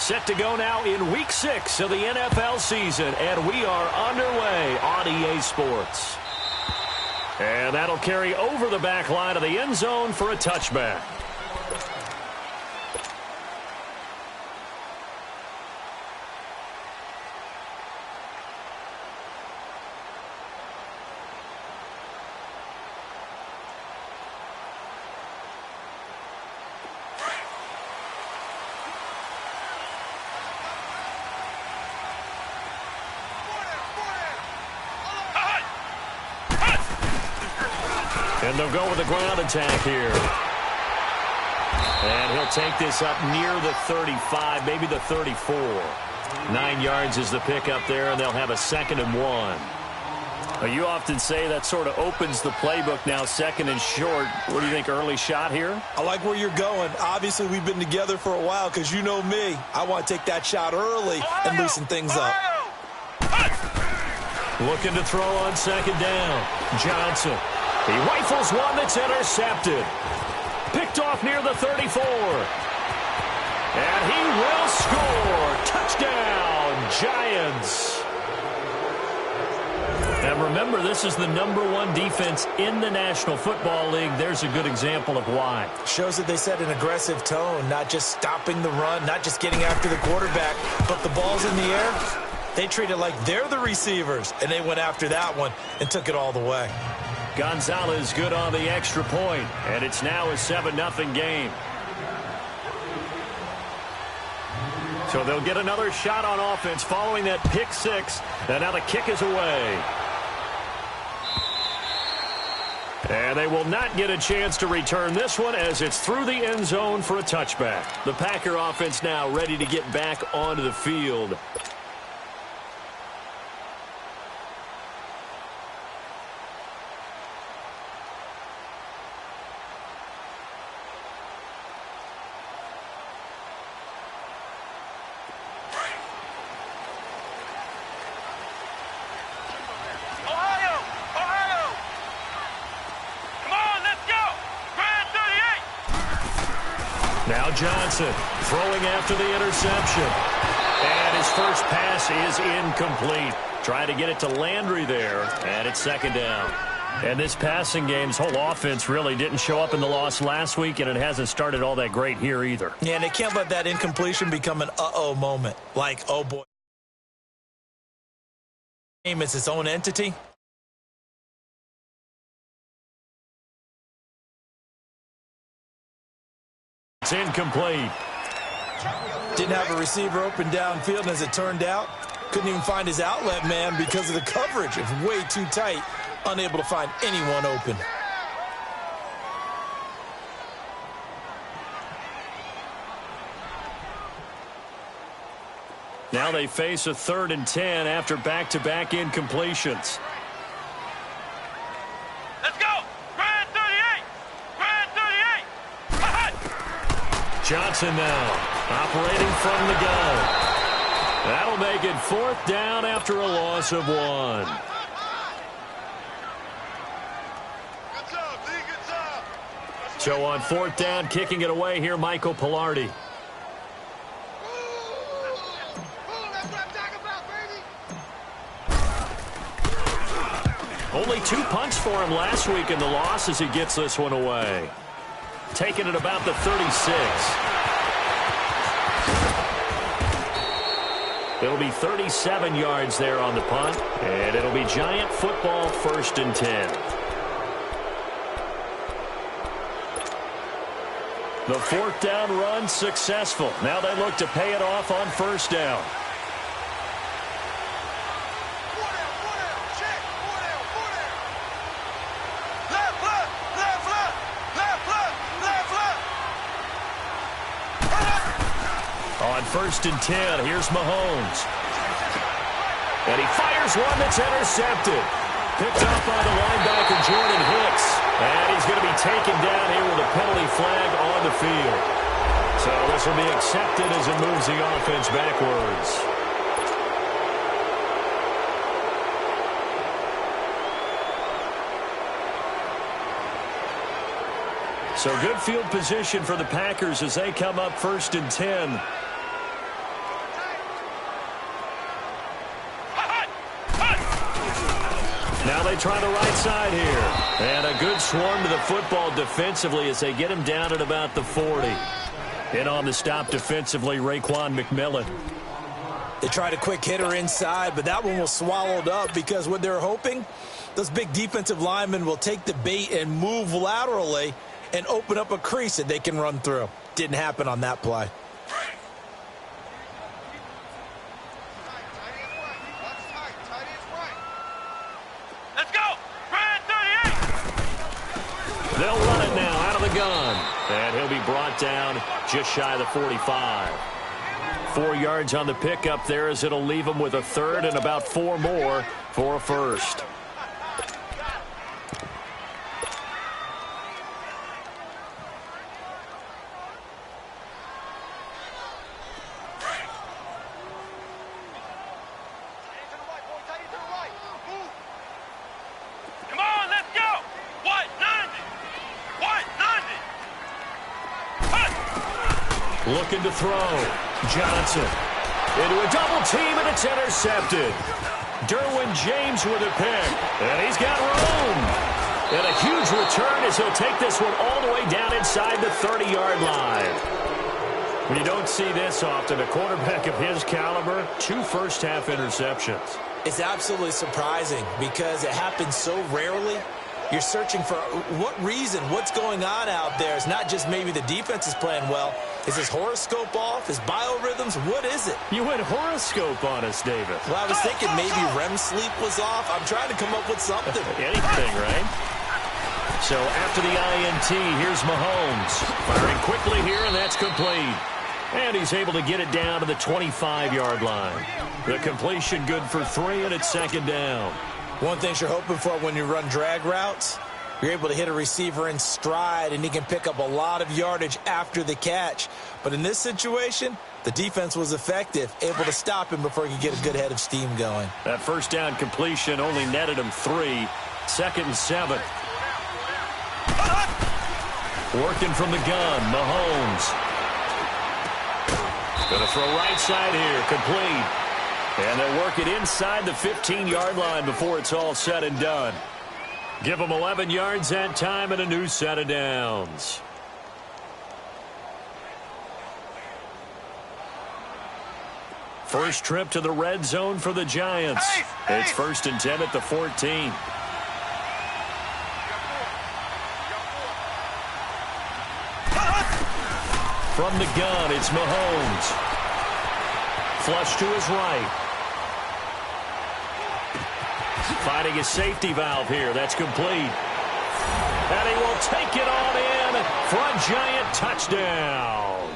Set to go now in Week 6 of the NFL season, and we are underway on EA Sports. And that'll carry over the back line of the end zone for a touchback. And they'll go with the ground attack here. And he'll take this up near the 35, maybe the 34. 9 yards is the pickup there, and they'll have a 2nd and 1. Well, you often say that sort of opens the playbook now, 2nd and short. What do you think, early shot here? I like where you're going. Obviously, we've been together for a while because you know me. I want to take that shot early and loosen things up. Looking to throw on 2nd down. Johnson. He rifles one that's intercepted. Picked off near the 34. And he will score. Touchdown, Giants. And remember, this is the #1 defense in the National Football League. There's a good example of why. Shows that they set an aggressive tone, not just stopping the run, not just getting after the quarterback, but the ball's in the air. They treat it like they're the receivers, and they went after that one and took it all the way. Gonzalez good on the extra point, and it's now a 7-0 game. So they'll get another shot on offense following that pick 6, and now the kick is away. And they will not get a chance to return this one as it's through the end zone for a touchback. The Packer offense now ready to get back onto the field. Now Johnson throwing after the interception. And his first pass is incomplete. Trying to get it to Landry there, and it's 2nd down. And this passing game's whole offense really didn't show up in the loss last week, and it hasn't started all that great here either. Yeah, and they can't let that incompletion become an uh-oh moment. Like, oh boy. Game is its own entity. It's incomplete. Didn't have a receiver open downfield, and as it turned out, couldn't even find his outlet man because of the coverage. It was way too tight, unable to find anyone open. Now they face a 3rd and 10 after back-to-back incompletions. Let's go! Grand 38! Grand 38! Johnson now operating from the gun. That'll make it 4th down after a loss of 1. Good job, D. Good job. So on 4th down, kicking it away here, Michael Pilardi. Only 2 punts for him last week in the loss as he gets this one away. Taking it about the 36. It'll be 37 yards there on the punt, and it'll be Giant football 1st and 10. The 4th down run successful. Now they look to pay it off on 1st down. On 1st and 10, here's Mahomes. And he fires one that's intercepted. Picked up by the linebacker, Jordan Hicks. And he's going to be taken down here with a penalty flag on the field. So this will be accepted as it moves the offense backwards. So good field position for the Packers as they come up 1st and 10. side here. And a good swarm to the football defensively as they get him down at about the 40. In on the stop defensively, Raekwon McMillan. They tried a quick hitter inside, but that one was swallowed up because what they're hoping, those big defensive linemen will take the bait and move laterally and open up a crease that they can run through. Didn't happen on that play. Let's go. Grand 38. They'll run it now out of the gun. And he'll be brought down just shy of the 45. 4 yards on the pickup there as it'll leave him with a third and about 4 more for a first. Come on, let's go. What? 90. What? 90. Looking to throw. Johnson into a double team, and it's intercepted. Derwin James with a pick, and he's got room. And a huge return as he'll take this one all the way down inside the 30-yard line. You don't see this often. A quarterback of his caliber, 2 first-half interceptions. It's absolutely surprising because it happens so rarely. You're searching for what reason, what's going on out there. It's not just maybe the defense is playing well. Is his horoscope off? His biorhythms? What is it? You went horoscope on us, David. Well, I was thinking maybe REM sleep was off. I'm trying to come up with something. Anything, right? So after the INT, here's Mahomes. Firing quickly here, and that's complete. And he's able to get it down to the 25-yard line. The completion good for 3, and it's second down. One thing you're hoping for when you run drag routes, you're able to hit a receiver in stride, and he can pick up a lot of yardage after the catch. But in this situation, the defense was effective, able to stop him before he could get a good head of steam going. That first down completion only netted him 3. Second and 7. Working from the gun, Mahomes. Going to throw right side here, complete. And they'll work it inside the 15-yard line before it's all said and done. Give them 11 yards that time and a new set of downs. First trip to the red zone for the Giants. It's first and 10 at the 14. From the gun, it's Mahomes. Flush to his right. Finding his safety valve here. That's complete. And he will take it on in for a Giant touchdown.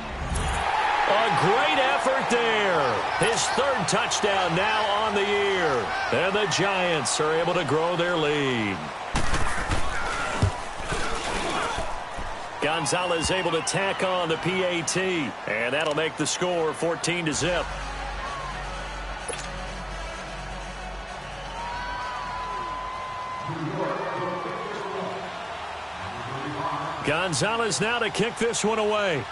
A great effort there. His 3rd touchdown now on the year. And the Giants are able to grow their lead. Gonzalez able to tack on the PAT. And that'll make the score 14-0. Gonzalez now to kick this one away.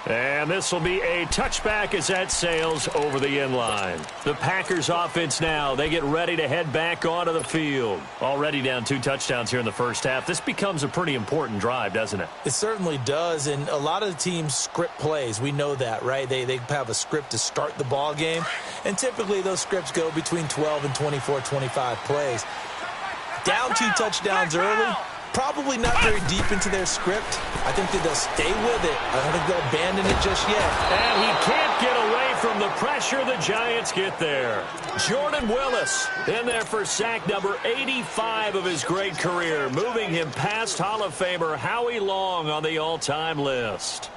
And this will be a touchback as that sails over the end line. The Packers offense now, they get ready to head back onto the field. Already down 2 touchdowns here in the first half. This becomes a pretty important drive, doesn't it? It certainly does, and a lot of the teams script plays. We know that, right? They have a script to start the ball game, and typically those scripts go between 12 and 24, 25 plays. Down 2 touchdowns early. Probably not very deep into their script. I think that they'll stay with it. I don't think they'll abandon it just yet. And he can't get away from the pressure the Giants get there. Jordan Willis in there for sack number 85 of his great career, moving him past Hall of Famer Howie Long on the all-time list.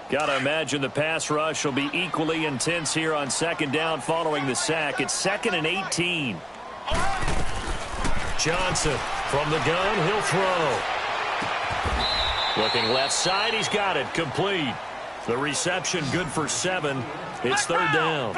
Got to imagine the pass rush will be equally intense here on second down following the sack. It's 2nd and 18. Johnson from the gun, he'll throw. Looking left side, he's got it, complete. The reception good for 7. It's 3rd down.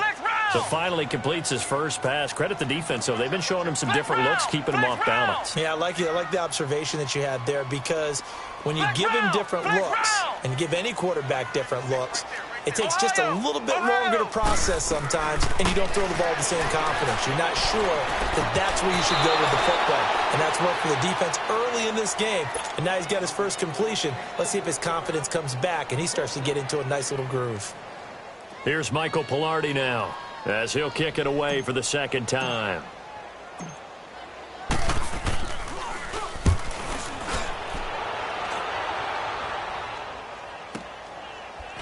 So finally completes his first pass. Credit the defense, though. They've been showing him some different looks, keeping him off balance. Yeah, I like the observation that you had there because When you give him different looks, and give any quarterback different looks, it takes just a little bit longer to process sometimes, and you don't throw the ball with the same confidence. You're not sure that that's where you should go with the football. And that's worked for the defense early in this game. And now he's got his first completion. Let's see if his confidence comes back, and he starts to get into a nice little groove. Here's Michael Pilardi now, as he'll kick it away for the second time.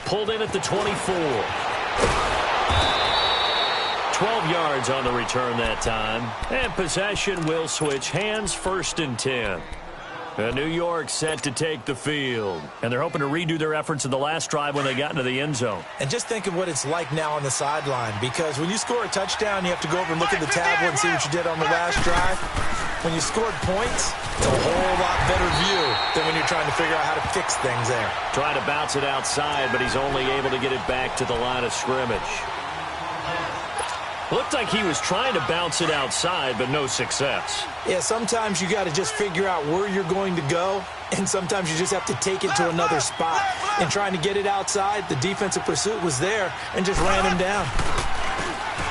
Pulled in at the 24. 12 yards on the return that time. And possession will switch hands, 1st and 10. New York set to take the field. And they're hoping to redo their efforts in the last drive when they got into the end zone. And just think of what it's like now on the sideline. Because when you score a touchdown, you have to go over and look at the tablet and see what you did on the last drive. When you scored points, it's a whole lot better view than when you're trying to figure out how to fix things there. Trying to bounce it outside, but he's only able to get it back to the line of scrimmage. Looked like he was trying to bounce it outside, but no success. Yeah, sometimes you got to just figure out where you're going to go, and sometimes you just have to take it to another spot. And trying to get it outside, the defensive pursuit was there and just ran him down.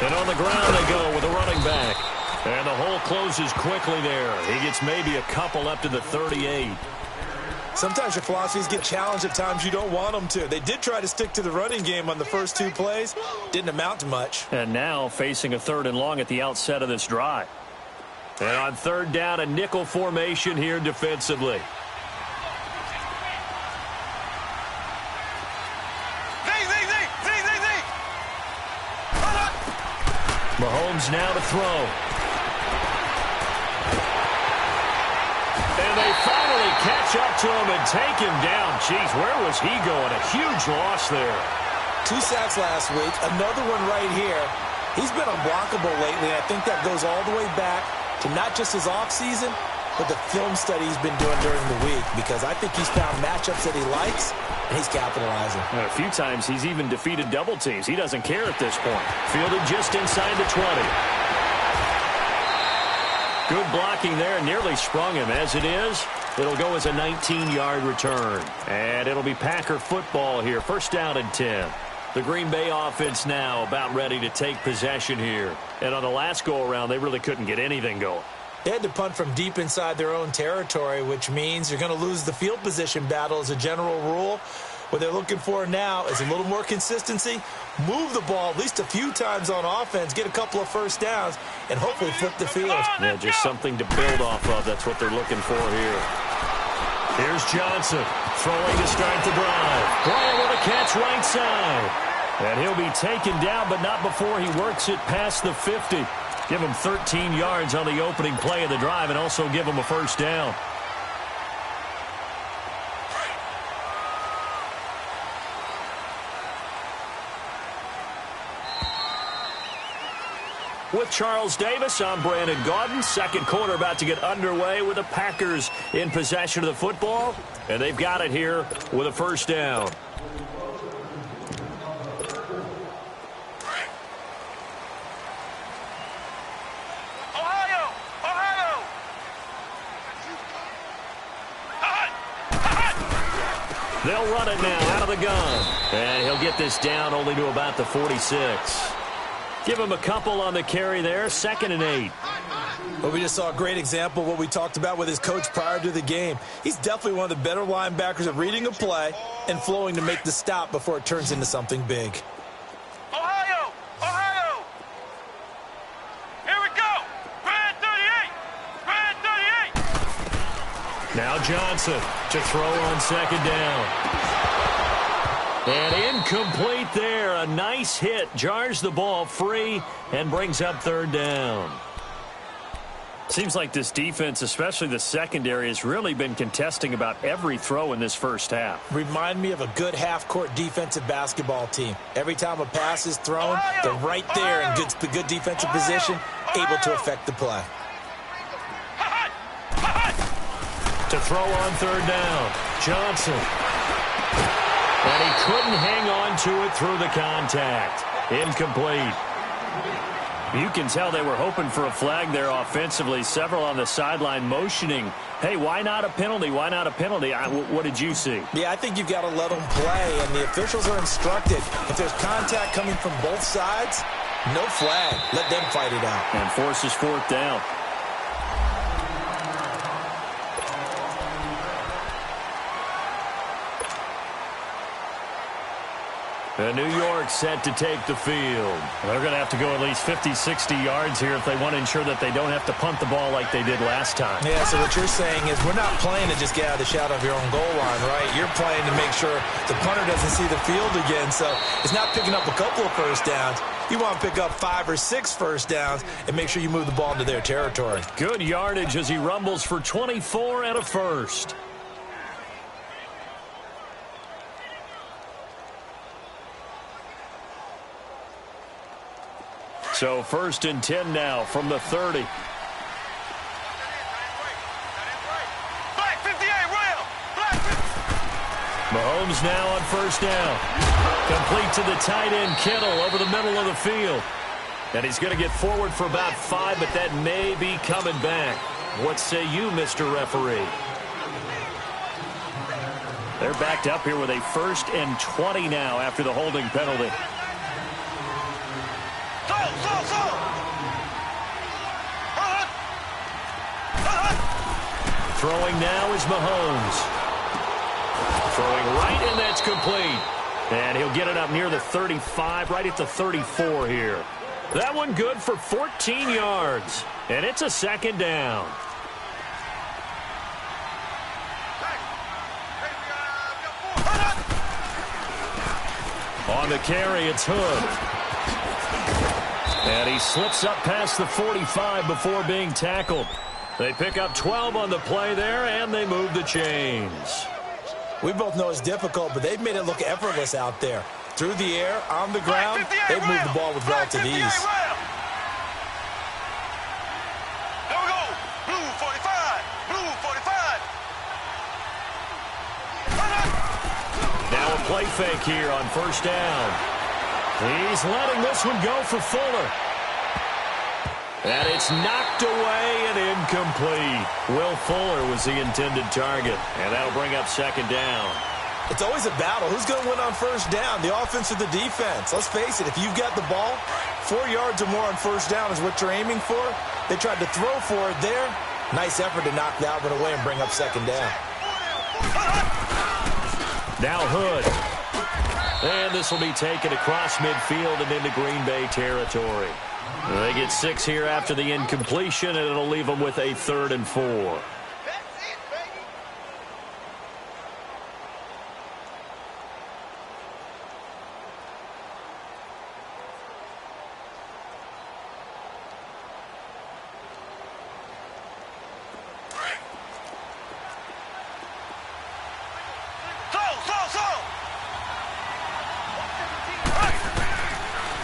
And on the ground they go with a running back. And the hole closes quickly there. He gets maybe a couple up to the 38. Sometimes your philosophies get challenged at times you don't want them to. They did try to stick to the running game on the first 2 plays. Didn't amount to much. And now facing a 3rd and long at the outset of this drive. And on 3rd down, a nickel formation here defensively. Mahomes now to throw. And they finally catch up to him and take him down. Jeez, where was he going? A huge loss there. 2 sacks last week. Another one right here. He's been unblockable lately, and I think that goes all the way back to not just his offseason, but the film study he's been doing during the week, because I think he's found matchups that he likes, and he's capitalizing. A few times he's even defeated double teams. He doesn't care at this point. Fielded just inside the 20. Good blocking there, nearly sprung him. As it is, it'll go as a 19-yard return. And it'll be Packer football here. 1st down and 10. The Green Bay offense now about ready to take possession here. And on the last go-around, they really couldn't get anything going. They had to punt from deep inside their own territory, which means you're going to lose the field position battle as a general rule. What they're looking for now is a little more consistency, move the ball at least a few times on offense, get a couple of 1st downs, and hopefully flip the field. Yeah, just something to build off of. That's what they're looking for here. Here's Johnson throwing to start the drive. Bryant with a catch right side. And he'll be taken down, but not before he works it past the 50. Give him 13 yards on the opening play of the drive and also give him a 1st down. With Charles Davis, I'm Brandon Gaudin. 2nd quarter about to get underway with the Packers in possession of the football. And they've got it here with a 1st down. They'll run it now out of the gun. And he'll get this down only to about the 46. Give him a couple on the carry there. 2nd and 8. Well, we just saw a great example of what we talked about with his coach prior to the game. He's definitely one of the better linebackers at reading a play and flowing to make the stop before it turns into something big. Ohio! Ohio! Here we go! Brand 38! Brand 38! Now Johnson to throw on 2nd down. And incomplete there. A nice hit. Jars the ball free and brings up 3rd down. Seems like this defense, especially the secondary, has really been contesting about every throw in this first half. Remind me of a good half-court defensive basketball team. Every time a pass is thrown, they're right there in good defensive position, able to affect the play. To throw on 3rd down, Johnson. And he couldn't hang on to it through the contact. Incomplete. You can tell they were hoping for a flag there offensively. Several on the sideline motioning, hey, why not a penalty? Why not a penalty? What did you see? Yeah, I think you've got to let them play, and the officials are instructed. If there's contact coming from both sides, no flag. Let them fight it out. And forces fourth down. New York set to take the field. They're going to have to go at least 50, 60 yards here if they want to ensure that they don't have to punt the ball like they did last time. Yeah, so what you're saying is we're not playing to just get out of the shadow of your own goal line, right? You're playing to make sure the punter doesn't see the field again. So it's not picking up a couple of first downs. You want to pick up 5 or 6 first downs and make sure you move the ball into their territory. Good yardage as he rumbles for 24 and a first. So 1st and 10 now from the 30. Black 58, Rail. Black 58. Mahomes now on 1st down. Complete to the tight end, Kittle, over the middle of the field. And he's going to get forward for about 5, but that may be coming back. What say you, Mr. Referee? They're backed up here with a 1st and 20 now after the holding penalty. Throwing now is Mahomes. Throwing right, and that's complete. And he'll get it up near the 35, right at the 34 here. That one good for 14 yards. And it's a 2nd down. On the carry, it's Hood. And he slips up past the 45 before being tackled. They pick up 12 on the play there, and they move the chains. We both know it's difficult, but they've made it look effortless out there. Through the air, on the ground, they've moved the ball with relative ease. There we go. Blue 45. Blue 45. Now a play fake here on 1st down. He's letting this one go for Fuller. And it's knocked away and incomplete. Will Fuller was the intended target. And that'll bring up 2nd down. It's always a battle. Who's going to win on 1st down, the offense or the defense? Let's face it, if you've got the ball, 4 yards or more on 1st down is what you're aiming for. They tried to throw for it there. Nice effort to knock that one away and bring up 2nd down. Now Hood. And this will be taken across midfield and into Green Bay territory. They get 6 here after the incompletion, and it'll leave them with a 3rd and 4.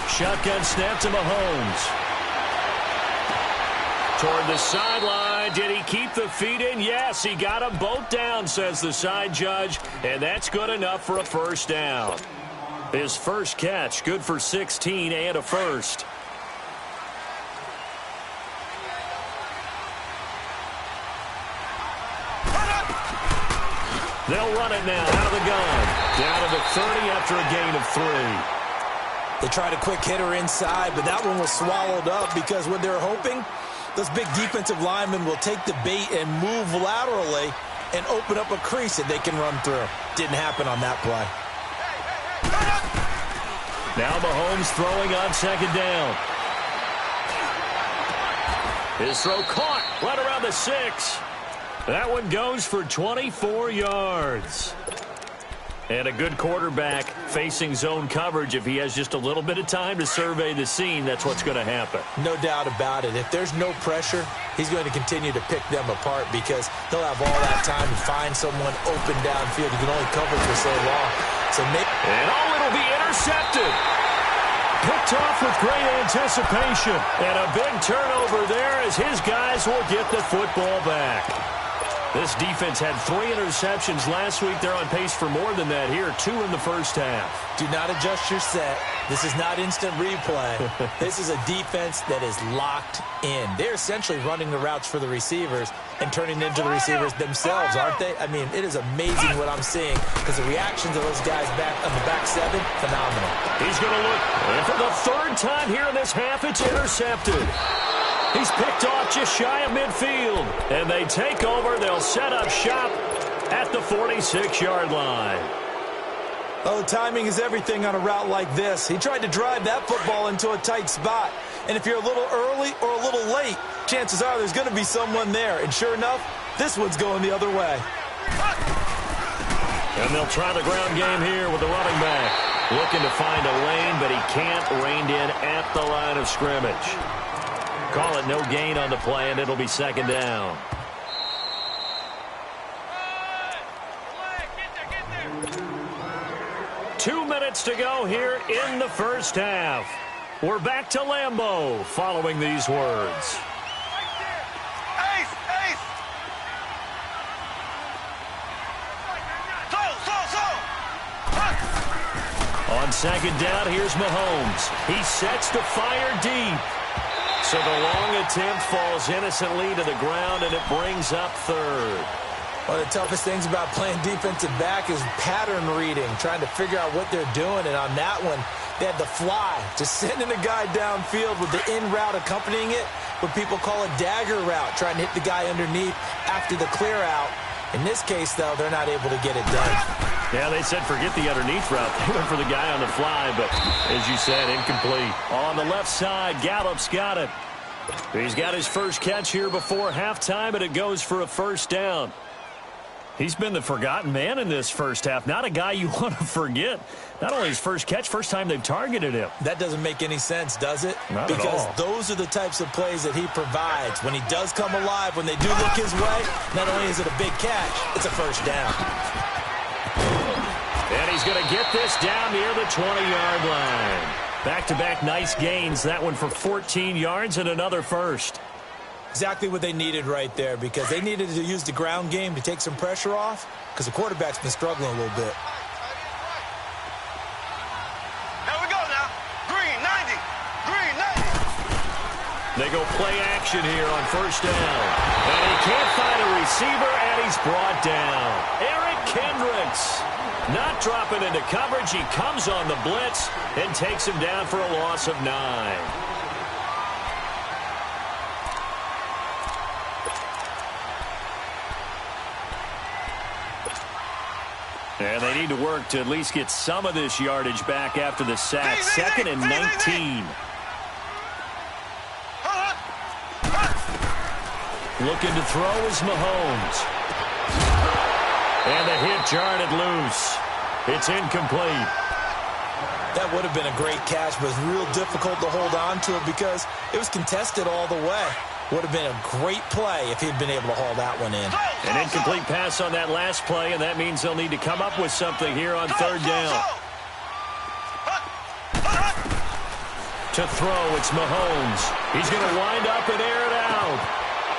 Shotgun snap to Mahomes. Toward the sideline. Did he keep the feet in? Yes, he got them both down, says the side judge. And that's good enough for a 1st down. His first catch, good for 16 and a first. They'll run it now out of the gun. Down to the 30 after a gain of 3. They tried a quick hitter inside, but that one was swallowed up because what they're hoping, those big defensive linemen will take the bait and move laterally and open up a crease that they can run through. Didn't happen on that play. Now Mahomes throwing on 2nd down. His throw caught right around the 6. That one goes for 24 yards. And a good quarterback facing zone coverage. If he has just a little bit of time to survey the scene, that's what's going to happen. No doubt about it. If there's no pressure, he's going to continue to pick them apart because he'll have all that time to find someone open downfield. You can only cover for so long. And it'll be intercepted. Picked off with great anticipation. And a big turnover there as his guys will get the football back. This defense had 3 interceptions last week. They're on pace for more than that here, 2 in the first half. Do not adjust your set. This is not instant replay. This is a defense that is locked in. They're essentially running the routes for the receivers and turning into the receivers themselves, aren't they? I mean, it is amazing what I'm seeing because the reactions of those guys back on the back seven, phenomenal. He's going to look. And for the third time here in this half, it's intercepted. He's picked off just shy of midfield. And they take over. They'll set up shop at the 46-yard line. Oh, timing is everything on a route like this. He tried to drive that football into a tight spot. And if you're a little early or a little late, chances are there's going to be someone there. And sure enough, this one's going the other way. And they'll try the ground game here with the running back. Looking to find a lane, but he can't. Reined in at the line of scrimmage. Call it no gain on the play, and it'll be second down. Get there. 2 minutes to go here in the first half. We're back to Lambeau following these words. Ace, ace. On second down, here's Mahomes. He sets to fire deep. So the long attempt falls innocently to the ground, and it brings up third. One of the toughest things about playing defensive back is pattern reading, trying to figure out what they're doing. And on that one, they had the fly, just sending a guy downfield with the in route accompanying it, what people call a dagger route, trying to hit the guy underneath after the clear out. In this case, though, they're not able to get it done. Yeah, they said forget the underneath route. They went for the guy on the fly, but as you said, incomplete. On the left side, Gallup's got it. He's got his first catch here before halftime, and it goes for a first down. He's been the forgotten man in this first half. Not a guy you want to forget. Not only his first catch, first time they've targeted him. That doesn't make any sense, does it? Not because at all. Those are the types of plays that he provides. When he does come alive, when they do look his way, not only is it a big catch, it's a first down. And he's going to get this down near the 20-yard line. Back-to-back nice gains. That one for 14 yards and another first. Exactly what they needed right there, because they needed to use the ground game to take some pressure off, because the quarterback's been struggling a little bit. Here we go now. Green 90. Green 90. They go play action here on first down. And he can't find a receiver, and he's brought down. Eric Kendricks not dropping into coverage. He comes on the blitz and takes him down for a loss of 9. And they need to work to at least get some of this yardage back after the sack. Second and 19. Looking to throw is Mahomes. And the hit jarred it loose. It's incomplete. That would have been a great catch, but it's real difficult to hold on to it because it was contested all the way. Would have been a great play if he'd been able to haul that one in. An incomplete pass on that last play, and that means they'll need to come up with something here on third down. To throw, it's Mahomes. He's going to wind up and air it out.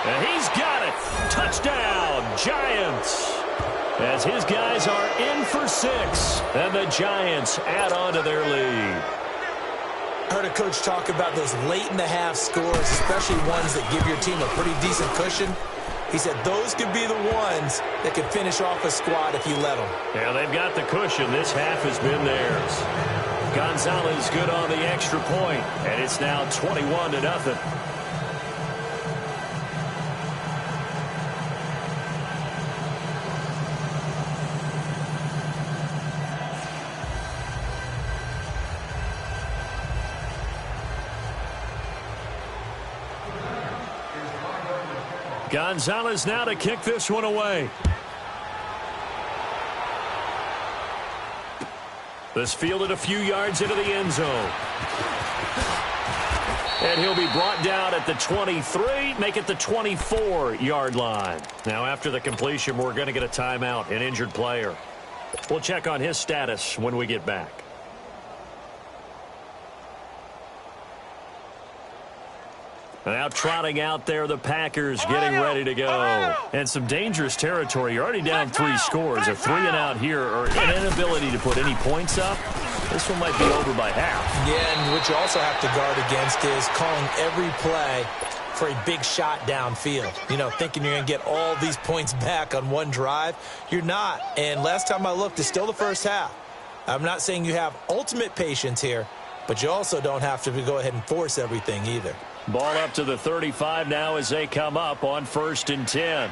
And he's got it. Touchdown, Giants. As his guys are in for 6, and the Giants add on to their lead. I heard a coach talk about those late-in-the-half scores, especially ones that give your team a pretty decent cushion. He said those could be the ones that could finish off a squad if you let them. Yeah, they've got the cushion. This half has been theirs. Gonzalez good on the extra point, and it's now 21-0. Gonzalez now to kick this one away. This fielded a few yards into the end zone. And he'll be brought down at the 23, make it the 24-yard line. Now, after the completion, we're going to get a timeout, an injured player. We'll check on his status when we get back. Now trotting out there, the Packers getting ready to go. And some dangerous territory. You're already down 3 scores. A 3-and-out here, or an inability to put any points up. This one might be over by half. Yeah, and what you also have to guard against is calling every play for a big shot downfield. You know, thinking you're going to get all these points back on one drive. You're not. And last time I looked, it's still the first half. I'm not saying you have ultimate patience here, but you also don't have to go ahead and force everything either. Ball up to the 35 now as they come up on 1st and 10.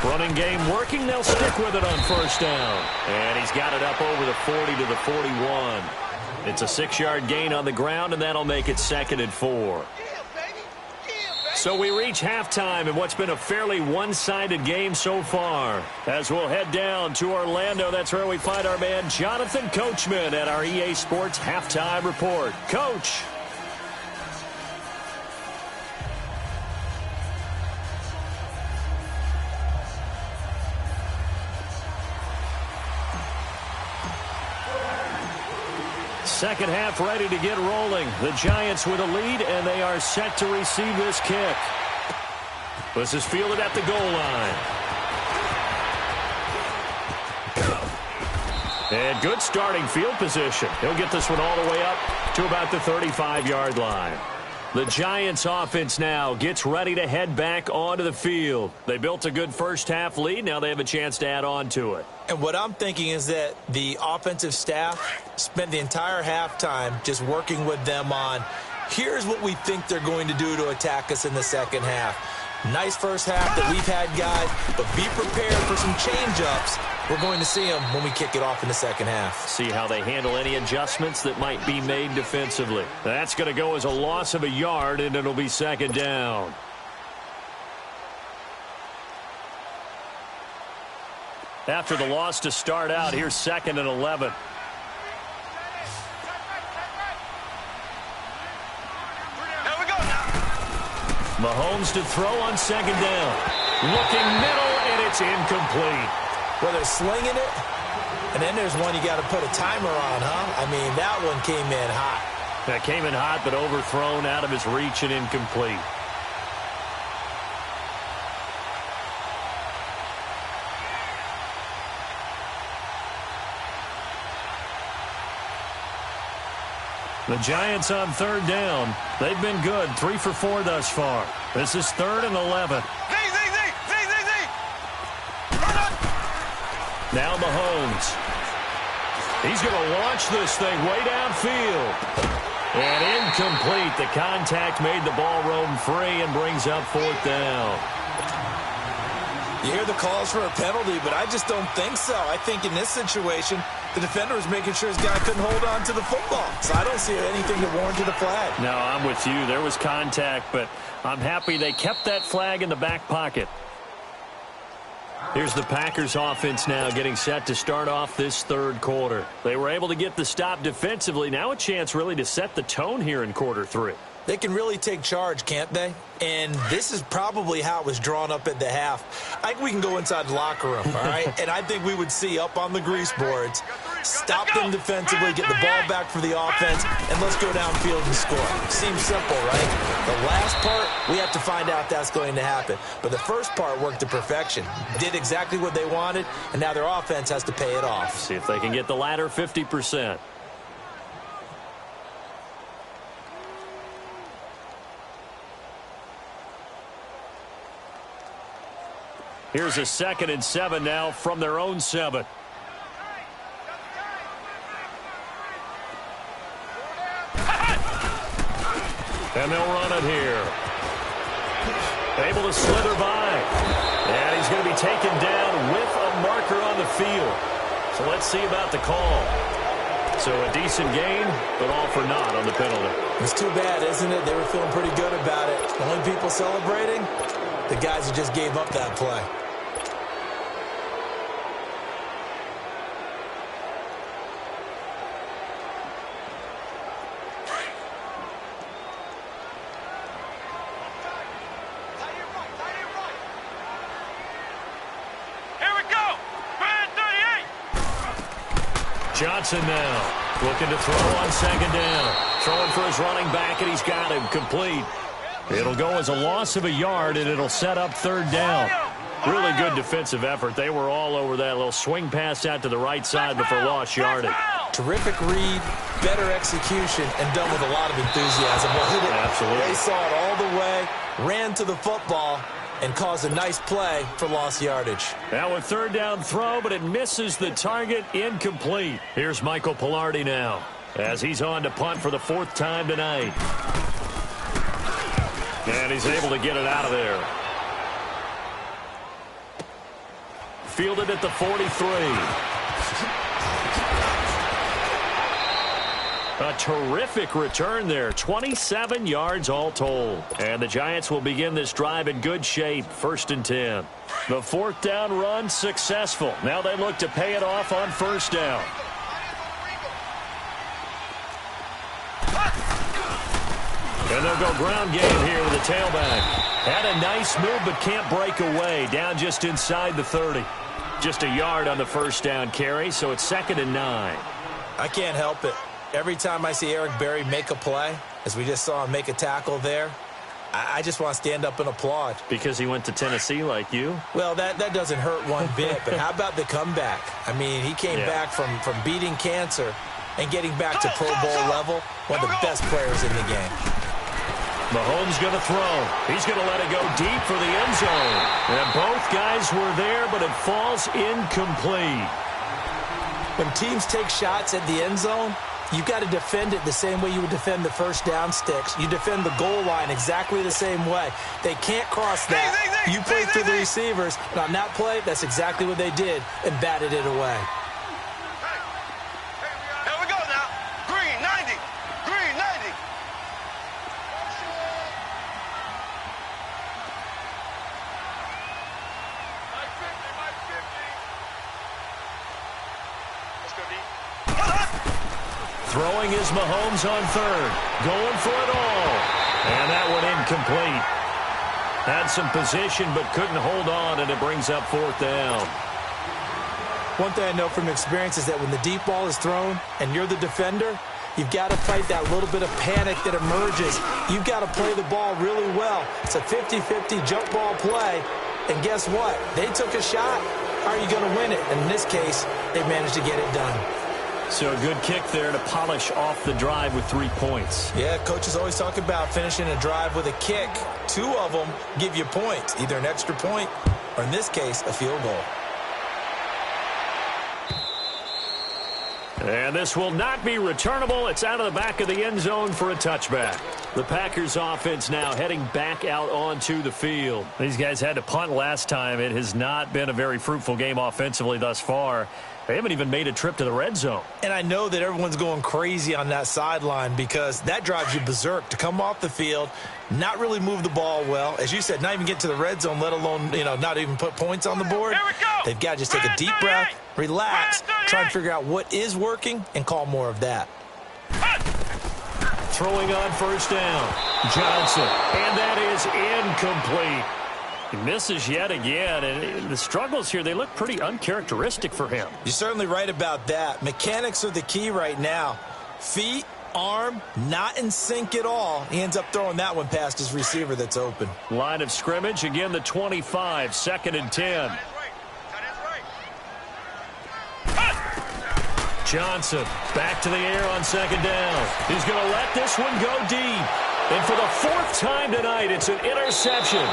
Running game working. They'll stick with it on 1st down. And he's got it up over the 40 to the 41. It's a 6-yard gain on the ground, and that'll make it 2nd and 4. So we reach halftime in what's been a fairly one-sided game so far. As we'll head down to Orlando, that's where we find our man Jonathan Coachman at our EA Sports Halftime Report. Coach. Second half ready to get rolling. The Giants with a lead, and they are set to receive this kick. This is fielded at the goal line. And good starting field position. He'll get this one all the way up to about the 35-yard line. The Giants offense now gets ready to head back onto the field. They built a good first half lead. Now they have a chance to add on to it. And what I'm thinking is that the offensive staff spent the entire halftime just working with them on, here's what we think they're going to do to attack us in the second half. Nice first half that we've had, guys, but be prepared for some change-ups. We're going to see them when we kick it off in the second half. See how they handle any adjustments that might be made defensively. That's going to go as a loss of a yard, and it'll be 2nd down. After the loss to start out, here's 2nd and 11. Mahomes to throw on 2nd down. Looking middle, and it's incomplete. Well, they're slinging it, and then there's one you got to put a timer on, huh? I mean, that one came in hot. That came in hot, but overthrown out of his reach and incomplete. The Giants on 3rd down. They've been good, 3 for 4 thus far. This is 3rd and 11. Now Mahomes. He's going to launch this thing way downfield. And incomplete. The contact made the ball roam free and brings up 4th down. You hear the calls for a penalty, but I just don't think so. I think in this situation, the defender was making sure his guy couldn't hold on to the football. So I don't see anything that warranted a flag. No, I'm with you. There was contact, but I'm happy they kept that flag in the back pocket. Here's the Packers offense now getting set to start off this 3rd quarter. They were able to get the stop defensively. Now a chance really to set the tone here in quarter 3. They can really take charge, can't they? And this is probably how it was drawn up at the half. I think we can go inside the locker room, all right? And I think we would see up on the grease boards, stop them defensively, get the ball back for the offense, and let's go downfield and score. Seems simple, right? The last part, we have to find out that's going to happen. But the first part worked to perfection. Did exactly what they wanted, and now their offense has to pay it off. See if they can get the latter 50%. Here's a 2nd and 7 now from their own 7. And they'll run it here. Able to slither by. And he's going to be taken down with a marker on the field. So let's see about the call. So a decent gain, but all for naught on the penalty. It's too bad, isn't it? They were feeling pretty good about it. The only people celebrating, the guys who just gave up that play. Johnson now looking to throw on 2nd down. Throwing for his running back, and he's got him complete. It'll go as a loss of a yard, and it'll set up 3rd down. Really good defensive effort. They were all over that little swing pass out to the right side before lost yardage. Terrific read, better execution, and done with a lot of enthusiasm. Absolutely. They saw it all the way, ran to the football, and caused a nice play for lost yardage. Now a third down throw, but it misses the target, incomplete. Here's Michael Pilardi now, as he's on to punt for the 4th time tonight. And he's able to get it out of there. Fielded at the 43. A terrific return there. 27 yards all told. And the Giants will begin this drive in good shape. 1st and 10. The 4th down run successful. Now they look to pay it off on 1st down. And they'll go ground game here with the tailback. Had a nice move but can't break away. Down just inside the 30. Just a yard on the 1st down carry, so it's 2nd and 9. I can't help it. Every time I see Eric Berry make a play, as we just saw him make a tackle there, I just want to stand up and applaud. Because he went to Tennessee like you? Well, that doesn't hurt one bit, but how about the comeback? I mean, he came back from beating cancer and getting back to Pro Bowl level, one of the best players in the game. Mahomes going to throw. He's going to let it go deep for the end zone. And both guys were there, but it falls incomplete. When teams take shots at the end zone, you've got to defend it the same way you would defend the 1st down sticks. You defend the goal line exactly the same way. They can't cross that. You play through the receivers. And on that play, that's exactly what they did and batted it away. Here we go now. Green, 90. Green, 90. Let's go deep. Throwing is Mahomes on 3rd. Going for it all. And that one incomplete. Had some position but couldn't hold on, and it brings up 4th down. One thing I know from experience is that when the deep ball is thrown and you're the defender, you've got to fight that little bit of panic that emerges. You've got to play the ball really well. It's a 50-50 jump ball play. And guess what? They took a shot. How are you going to win it? And in this case, they managed to get it done. So a good kick there to polish off the drive with 3 points. Yeah, coaches always talk about finishing a drive with a kick. 2 of them give you points, either an extra point or, in this case, a field goal. And this will not be returnable. It's out of the back of the end zone for a touchback. The Packers offense now heading back out onto the field. These guys had to punt last time. It has not been a very fruitful game offensively thus far. They haven't even made a trip to the red zone. And I know that everyone's going crazy on that sideline because that drives you berserk to come off the field, not really move the ball well. As you said, not even get to the red zone, let alone, not even put points on the board. Here we go. They've got to just take a deep breath, relax, try and figure out what is working, and call more of that. Throwing on 1st down. Johnson. And that is incomplete. He misses yet again, and the struggles here, they look pretty uncharacteristic for him. You're certainly right about that. Mechanics are the key right now. Feet, arm, not in sync at all. He ends up throwing that one past his receiver that's open. Line of scrimmage, again the 25, 2nd and 10. Johnson back to the air on 2nd down. He's going to let this one go deep. And for the 4th time tonight, it's an interception.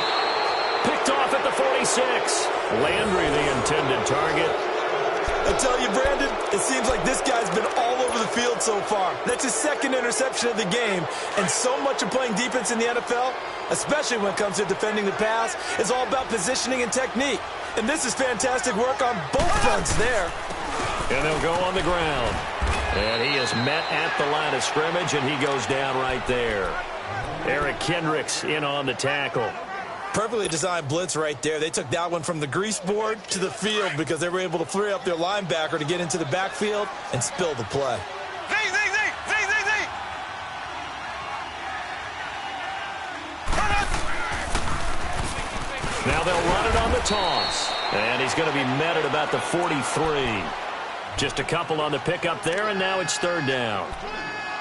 Picked off at the 46. Landry, the intended target. I tell you, Brandon, it seems like this guy's been all over the field so far. That's his 2nd interception of the game. And so much of playing defense in the NFL, especially when it comes to defending the pass, is all about positioning and technique. And this is fantastic work on both fronts there. And they'll go on the ground. And he is met at the line of scrimmage, and he goes down right there. Eric Kendricks in on the tackle. Perfectly designed blitz right there. They took that one from the grease board to the field because they were able to free up their linebacker to get into the backfield and spill the play. Now they'll run it on the toss. And he's going to be met at about the 43. Just a couple on the pickup there, and now it's 3rd down.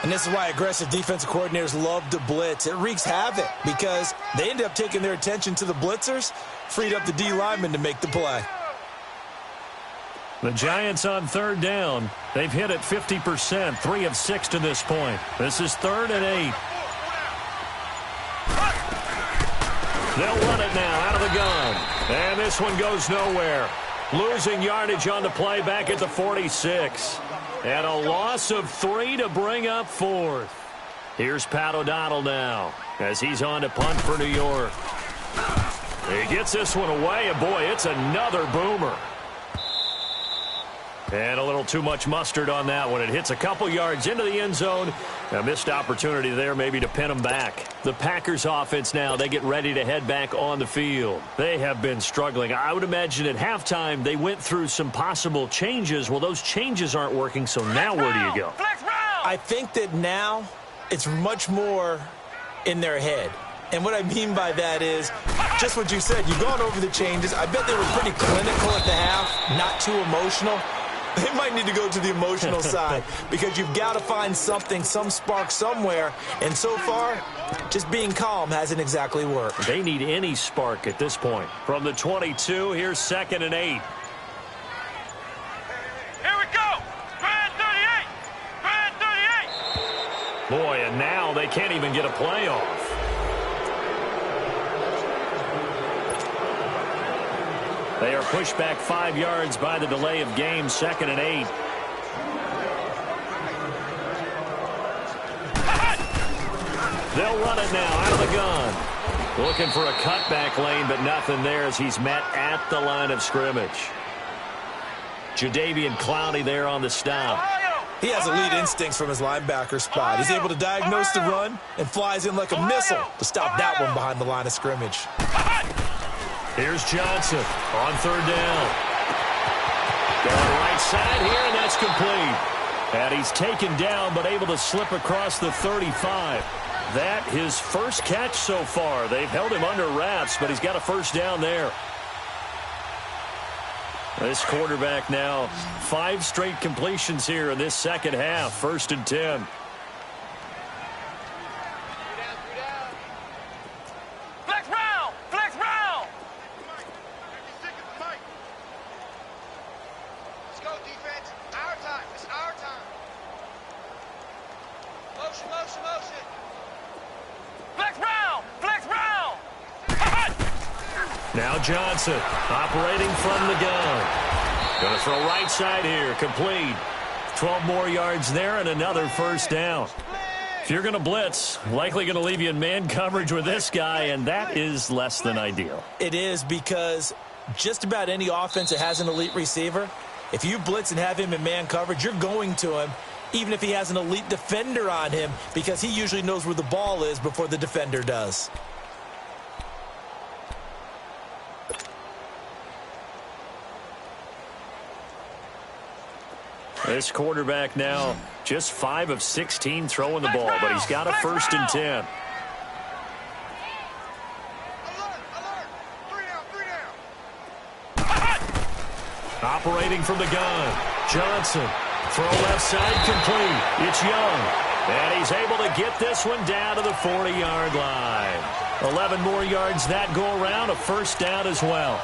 And this is why aggressive defensive coordinators love to blitz. It wreaks havoc because they end up taking their attention to the blitzers, freed up the D lineman to make the play. The Giants on third down. They've hit it 50%, 3 of 6 to this point. This is 3rd and 8. They'll run it now out of the gun. And this one goes nowhere. Losing yardage on the play back at the 46. And a loss of 3 to bring up 4th. Here's Pat O'Donnell now as he's on to punt for New York. He gets this one away, and boy, it's another boomer. And a little too much mustard on that one. It hits a couple yards into the end zone. A missed opportunity there maybe to pin them back. The Packers offense now, they get ready to head back on the field. They have been struggling. I would imagine at halftime they went through some possible changes. Well, those changes aren't working, so now where do you go? I think that now it's much more in their head. And what I mean by that is just what you said. You've gone over the changes. I bet they were pretty clinical at the half, not too emotional. They might need to go to the emotional side because you've got to find something, some spark somewhere. And so far, just being calm hasn't exactly worked. They need any spark at this point. From the 22, here's 2nd and 8. Here we go. Grand 38. Grand 38. Boy, and now they can't even get a play off. They are pushed back 5 yards by the delay of game, 2nd and 8. They'll run it now out of the gun. Looking for a cutback lane, but nothing there as he's met at the line of scrimmage. Jadeveon Clowney there on the stop. He has elite instincts from his linebacker spot. He's able to diagnose the run and flies in like a missile to stop that one behind the line of scrimmage. Here's Johnson on 3rd down. Going right side here, and that's complete. And he's taken down, but able to slip across the 35. That his first catch so far. They've held him under wraps, but he's got a first down there. This quarterback now, 5 straight completions here in this second half. 1st and 10. Now Johnson operating from the gun. Going to throw right side here. Complete. 12 more yards there and another first down. If you're going to blitz, likely going to leave you in man coverage with this guy, and that is less than ideal. It is because just about any offense that has an elite receiver, if you blitz and have him in man coverage, you're going to him, even if he has an elite defender on him, because he usually knows where the ball is before the defender does. This quarterback now just 5 of 16 throwing the ball, but he's got a 1st and 10. Alert, alert. 3 down. Operating from the gun. Johnson. Throw left side complete. It's Young. And he's able to get this one down to the 40-yard line. 11 more yards that go around. A first down as well.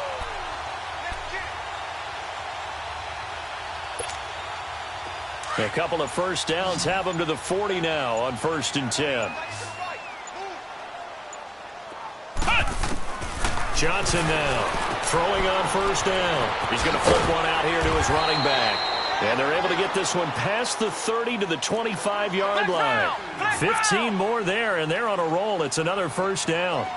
A couple of first downs have him to the 40 now on 1st and 10. Johnson now throwing on 1st down. He's going to flip one out here to his running back. And they're able to get this one past the 30 to the 25-yard line. 15 more there, and they're on a roll. It's another first down.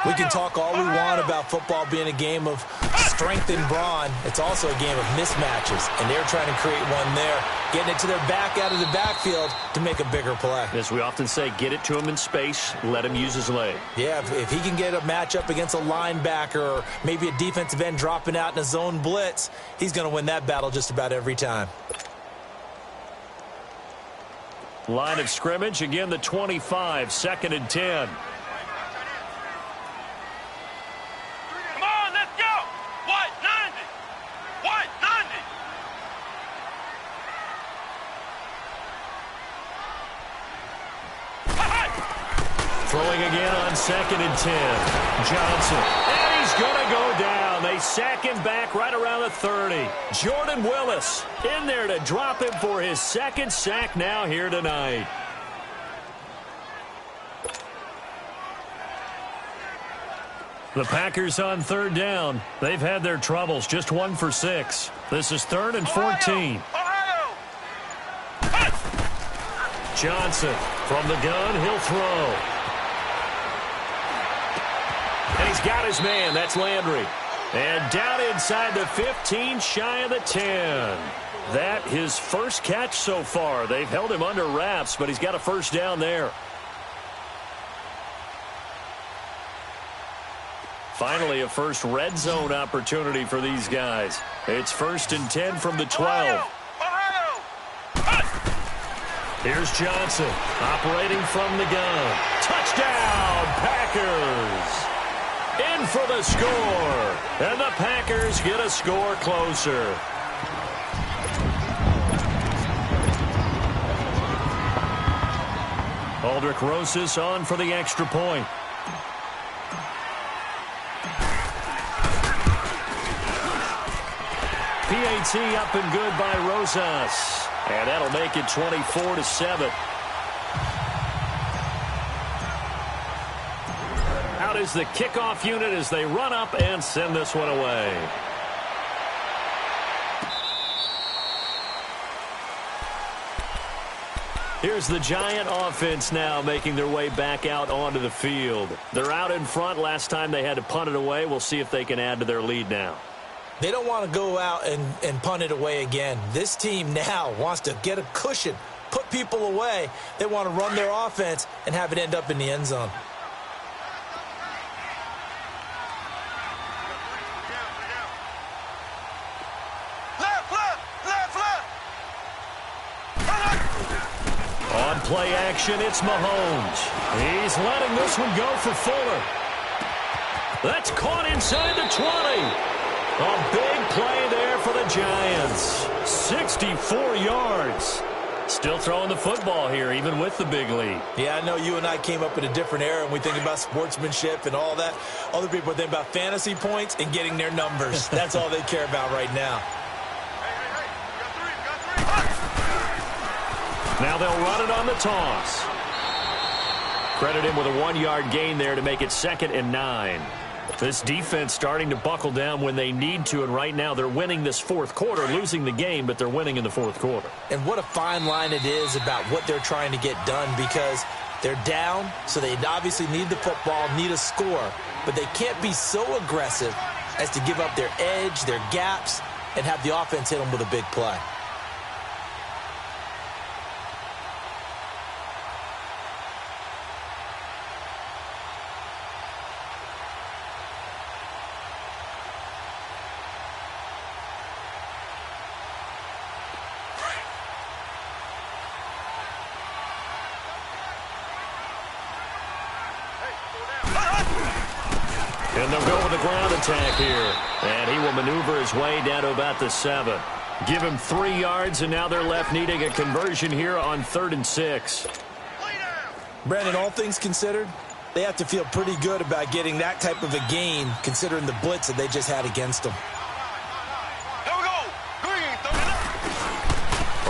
We can talk all we want about football being a game of strength and brawn. It's also a game of mismatches, and they're trying to create one there, getting it to their back out of the backfield to make a bigger play. As we often say, get it to him in space, let him use his leg. Yeah, if he can get a matchup against a linebacker or maybe a defensive end dropping out in a zone blitz, he's going to win that battle just about every time. Line of scrimmage, again the 25, 2nd and 10. Throwing again on 2nd and 10. Johnson. And he's going to go down. They sack him back right around the 30. Jordan Willis in there to drop him for his 2nd sack now here tonight. The Packers on 3rd down. They've had their troubles. Just 1 for 6. This is 3rd and 14. Johnson from the gun. He'll throw. And he's got his man. That's Landry. And down inside the 15, shy of the 10. That his first catch so far. They've held him under wraps, but he's got a first down there. Finally, a first red zone opportunity for these guys. It's 1st and 10 from the 12. Here's Johnson, operating from the gun. Touchdown, Packers! In for the score. And the Packers get a score closer. Aldrich Rosas on for the extra point. PAT up and good by Rosas. And that'll make it 24-7. Out is the kickoff unit as they run up and send this one away. Here's the Giant offense now making their way back out onto the field. They're out in front. Last time they had to punt it away. We'll see if they can add to their lead now. They don't want to go out and punt it away again. This team now wants to get a cushion, put people away. They want to run their offense and have it end up in the end zone. On play action, it's Mahomes. He's letting this one go for Fuller. That's caught inside the 20. A big play there for the Giants. 64 yards. Still throwing the football here, even with the big lead. Yeah, I know you and I came up in a different era, and we think about sportsmanship and all that. Other people think about fantasy points and getting their numbers. That's all they care about right now. Now they'll run it on the toss. Credit him with a 1-yard gain there to make it 2nd and 9. This defense starting to buckle down when they need to, and right now they're winning this 4th quarter, losing the game, but they're winning in the 4th quarter. And what a fine line it is about what they're trying to get done, because they're down, so they obviously need the football, need a score, but they can't be so aggressive as to give up their edge, their gaps, and have the offense hit them with a big play. And they'll go with the ground attack here. And he will maneuver his way down to about the 7. Give him 3 yards, and now they're left needing a conversion here on 3rd and 6. Brandon, all things considered, they have to feel pretty good about getting that type of a gain, considering the blitz that they just had against them. Here we go. Green,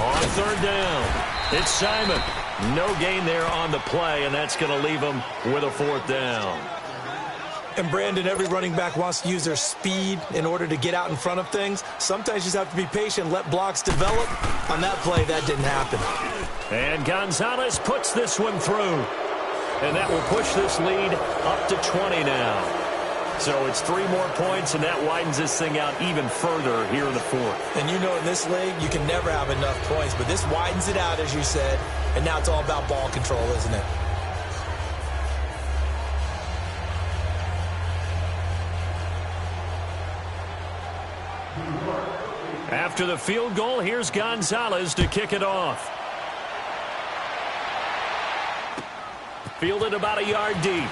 On 3rd down, it's Simon. No gain there on the play, and that's going to leave them with a 4th down. And, Brandon, every running back wants to use their speed in order to get out in front of things. Sometimes you just have to be patient, let blocks develop. On that play, that didn't happen. And Gonzalez puts this one through. And that will push this lead up to 20 now. So it's 3 more points, and that widens this thing out even further here in the 4th. And you know in this league, you can never have enough points, but this widens it out, as you said, and now it's all about ball control, isn't it? After the field goal, here's Gonzalez to kick it off. Fielded about a yard deep.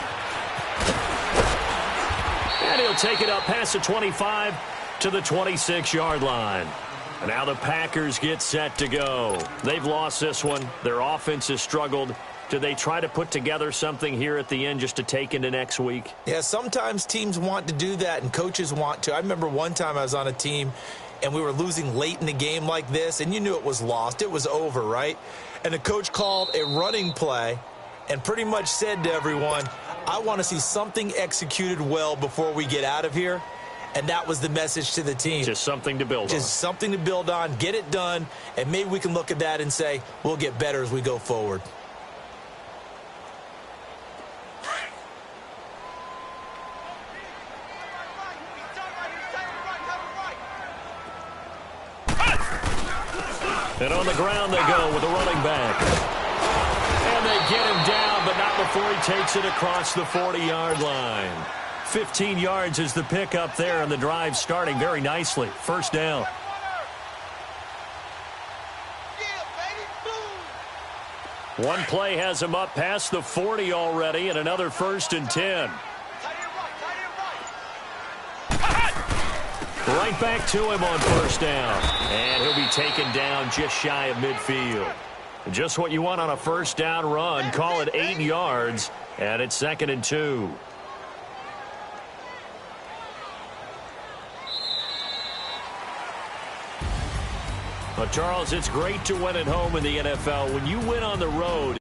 And he'll take it up past the 25 to the 26-yard line. And now the Packers get set to go. They've lost this one. Their offense has struggled. Do they try to put together something here at the end just to take into next week? Yeah, sometimes teams want to do that and coaches want to. I remember one time I was on a team and we were losing late in the game like this, and you knew it was lost. It was over, right? And the coach called a running play and pretty much said to everyone, I want to see something executed well before we get out of here. And that was the message to the team. Just something to build on. Just something to build on, get it done, and maybe we can look at that and say, we'll get better as we go forward. And on the ground they go with a running back. And they get him down, but not before he takes it across the 40-yard line. 15 yards is the pickup there, and the drive starting very nicely. First down. One play has him up past the 40 already, and another 1st and 10. Right back to him on 1st down. And he'll be taken down just shy of midfield. Just what you want on a 1st down run. Call it 8 yards, and it's 2nd and 2. Well, Charles, it's great to win at home in the NFL. When you win on the road,